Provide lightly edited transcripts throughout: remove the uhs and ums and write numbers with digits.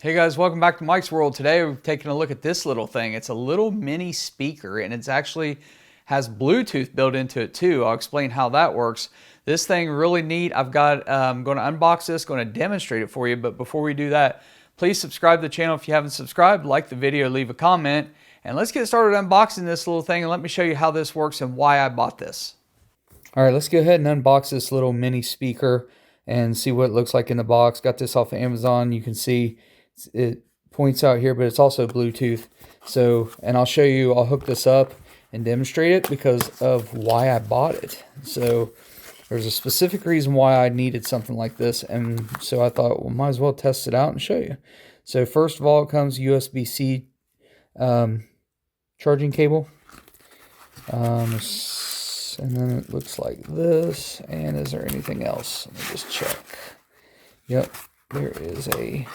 Hey guys, welcome back to Mike's World. Today we're taking a look at this little thing. It's a little mini speaker and it's actually has Bluetooth built into it too. I'll explain how that works. This thing really neat. I'm going to unbox this, going to demonstrate it for you. But before we do that, please subscribe to the channel if you haven't subscribed, like the video, leave a comment, and let's get started unboxing this little thing and let me show you how this works and why I bought this. All right, let's go ahead and unbox this little mini speaker and see what it looks like in the box. Got this off of Amazon. You can see it points out here, but it's also Bluetooth. So, and I'll show you, I'll hook this up and demonstrate it because of why I bought it. So there's a specific reason why I needed something like this. And so I thought, well, might as well test it out and show you. So first of all, it comes USB-C charging cable. And then it looks like this. And is there anything else? Let me just check. Yep, there is a...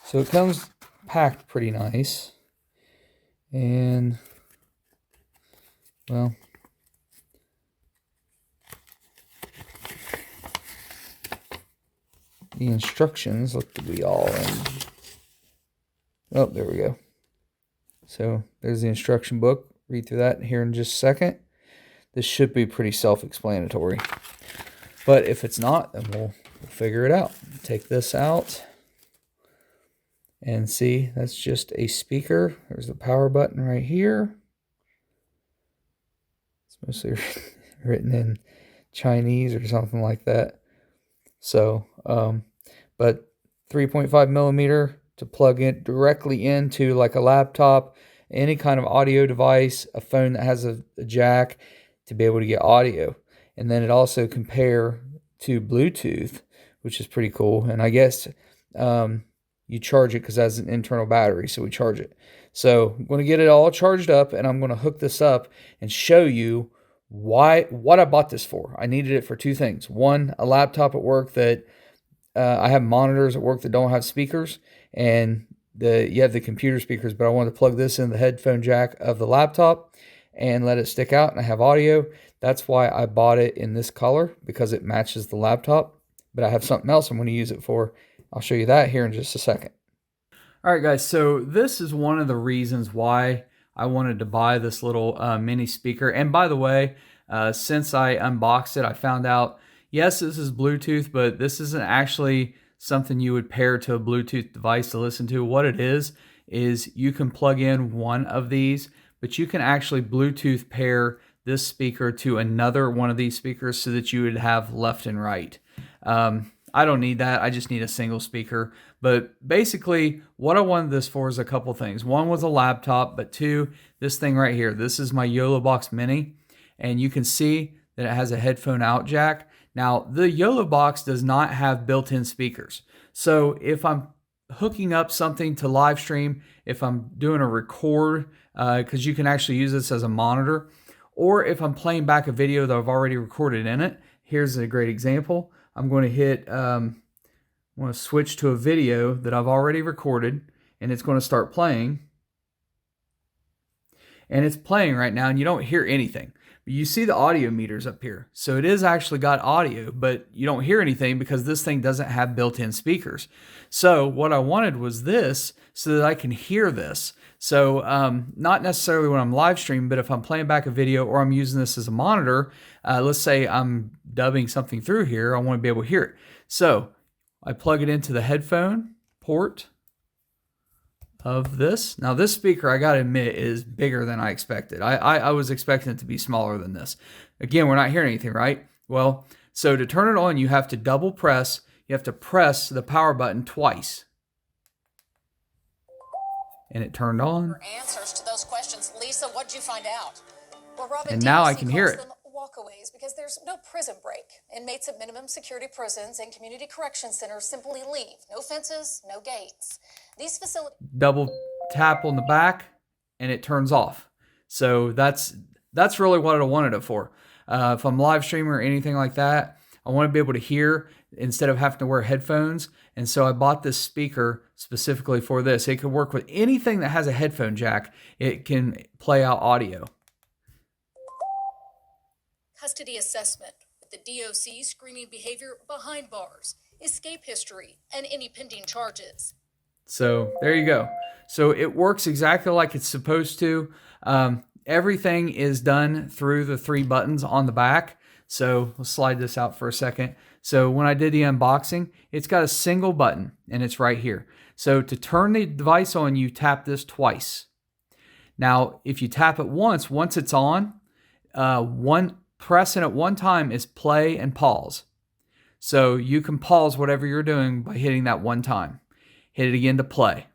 So it comes packed pretty nice. And, well, the instructions look to be all in. Oh, there we go. So there's the instruction book. Read through that here in just a second. This should be pretty self-explanatory. But if it's not, then we'll figure it out. Take this out. And see, that's just a speaker. There's the power button right here. It's mostly written in Chinese or something like that. So, but 3.5 millimeter to plug it directly into like a laptop, any kind of audio device, a phone that has a jack to be able to get audio. And then it also compare to Bluetooth, which is pretty cool. And I guess, you charge it because it has an internal battery, so we charge it. So I'm going to get it all charged up, and I'm going to hook this up and show you what I bought this for. I needed it for two things. One, a laptop at work that I have monitors at work that don't have speakers, and you have the computer speakers, but I wanted to plug this in the headphone jack of the laptop and let it stick out, and I have audio. That's why I bought it in this color, because it matches the laptop. But I have something else I'm going to use it for. I'll show you that here in just a second. All right, guys, so this is one of the reasons why I wanted to buy this little mini speaker. And by the way, since I unboxed it, I found out, yes, this is Bluetooth, but this isn't actually something you would pair to a Bluetooth device to listen to. What it is you can plug in one of these, but you can actually Bluetooth pair this speaker to another one of these speakers so that you would have left and right. I don't need that. I just need a single speaker. But basically, what I wanted this for is a couple things. One was a laptop, but two, this thing right here. This is my YOLO Box Mini, and you can see that it has a headphone out jack. Now, the YOLO Box does not have built-in speakers. So if I'm hooking up something to live stream, if I'm doing a record, because you can actually use this as a monitor, or if I'm playing back a video that I've already recorded in it, here's a great example. I'm going to hit, I'm going to switch to a video that I've already recorded, and it's going to start playing. And it's playing right now, and you don't hear anything. But you see the audio meters up here. So it is actually got audio, but you don't hear anything because this thing doesn't have built-in speakers. So what I wanted was this so that I can hear this. So not necessarily when I'm live streaming, but if I'm playing back a video or I'm using this as a monitor, let's say I'm dubbing something through here, I want to be able to hear it. So I plug it into the headphone port of this. Now this speaker, I gotta admit, is bigger than I expected. I was expecting it to be smaller than this. Again, we're not hearing anything, right? Well, so to turn it on, you have to double press. You have to press the power button twice. And it turned on. For answers to those questions, Lisa, what'd you find out? Well, Robin, And now I DOC can hear calls it. them walkaways because there's no prison break. Inmates at minimum security prisons and community correction centers simply leave. No fences, no gates. These facilities... Double tap on the back and it turns off. So that's really what I wanted it for. If I'm live streaming or anything like that, I want to be able to hear instead of having to wear headphones. And so I bought this speaker specifically for this. It could work with anything that has a headphone jack. It can play out audio. Custody assessment with the DOC screening behavior behind bars. escape history, and any pending charges. So there you go. So it works exactly like it's supposed to. Everything is done through the 3 buttons on the back. So let's slide this out for a second. So when I did the unboxing, it's got a single button and it's right here. So to turn the device on, you tap this twice. Now, if you tap it once it's on, pressing it one time is play and pause. So you can pause whatever you're doing by hitting that one time. Hit it again to play.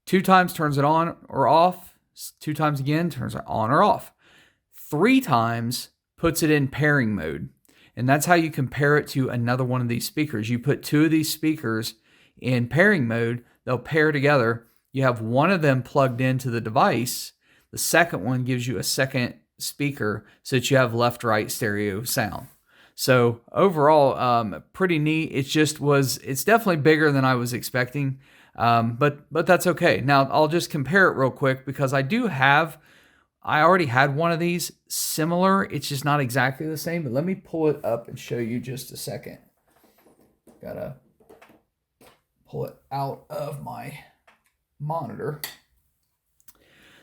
2 times turns it on or off. 2 times again turns it on or off. 3 times puts it in pairing mode. And that's how you compare it to another one of these speakers. You put 2 of these speakers in pairing mode, they'll pair together. You have one of them plugged into the device. The second one gives you a second speaker so that you have left-right stereo sound. So overall, pretty neat. It's definitely bigger than I was expecting, but that's okay. Now I'll just compare it real quick because I already had one of these similar. It's just not exactly the same, but let me pull it up and show you just a second. Gotta pull it out of my monitor.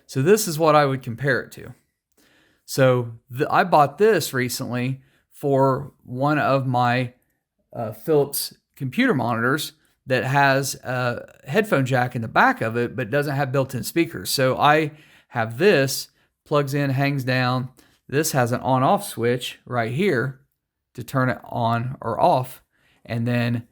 So this is what I would compare it to. So I bought this recently for one of my Philips computer monitors that has a headphone jack in the back of it, but doesn't have built-in speakers. So I have this, plugs in, hangs down. This has an on-off switch right here to turn it on or off. And then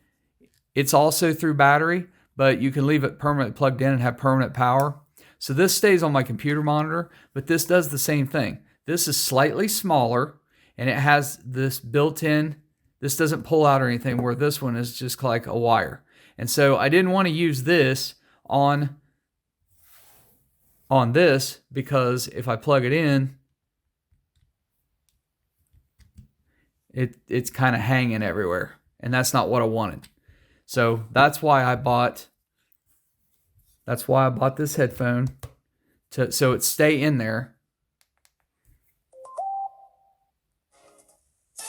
it's also through battery, but you can leave it permanently plugged in and have permanent power. So this stays on my computer monitor, but this does the same thing. This is slightly smaller, and it has this built-in, this doesn't pull out or anything, where this one is just like a wire. And so I didn't want to use this on this because if I plug it in, it's kind of hanging everywhere, and that's not what I wanted. So that's why I bought this headphone so it stay in there.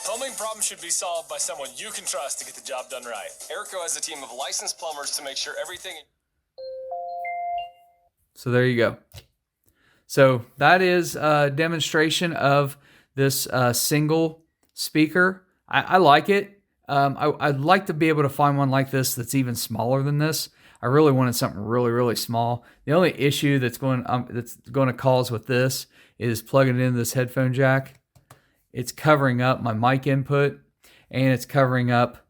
Plumbing problems should be solved by someone you can trust to get the job done right. Erico has a team of licensed plumbers to make sure everything... So there you go. So that is a demonstration of this single speaker. I like it. I'd like to be able to find one like this that's even smaller than this. I really wanted something really, really small. The only issue that's going to cause with this is plugging it into this headphone jack. It's covering up my mic input and it's covering up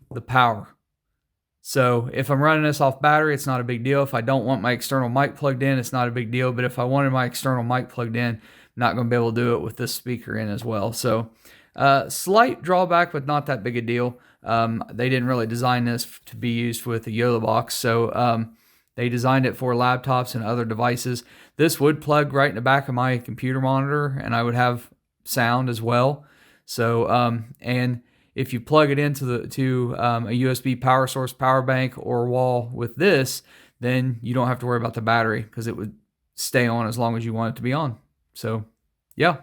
the power. So if I'm running this off battery, it's not a big deal. If I don't want my external mic plugged in, it's not a big deal. But if I wanted my external mic plugged in, I'm not going to be able to do it with this speaker in as well. So slight drawback, but not that big a deal. They didn't really design this to be used with a YOLO box. So they designed it for laptops and other devices. This would plug right in the back of my computer monitor, and I would have sound as well. So and if you plug it into a USB power source, power bank, or wall with this, then you don't have to worry about the battery because it would stay on as long as you want it to be on. So yeah.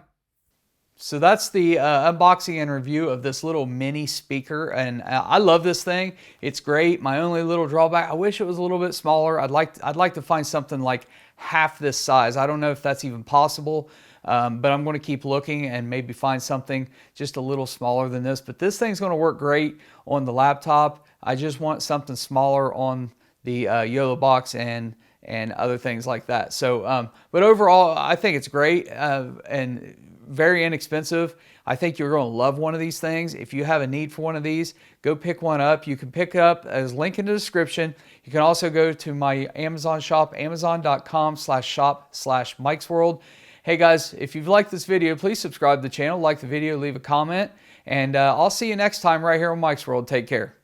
So that's the unboxing and review of this little mini speaker, and I love this thing. It's great. My only little drawback, I wish it was a little bit smaller. I'd like to find something like half this size. I don't know if that's even possible, but I'm going to keep looking and maybe find something just a little smaller than this. But this thing's going to work great on the laptop. I just want something smaller on the YOLO box and other things like that. So, but overall, I think it's great and very inexpensive. I think you're going to love one of these things. If you have a need for one of these, go pick one up. You can pick it up as link in the description. You can also go to my Amazon shop, amazon.com/shop/MikesWorld. Hey guys, if you've liked this video, please subscribe to the channel, like the video, leave a comment, and I'll see you next time right here on Mike's World. Take care.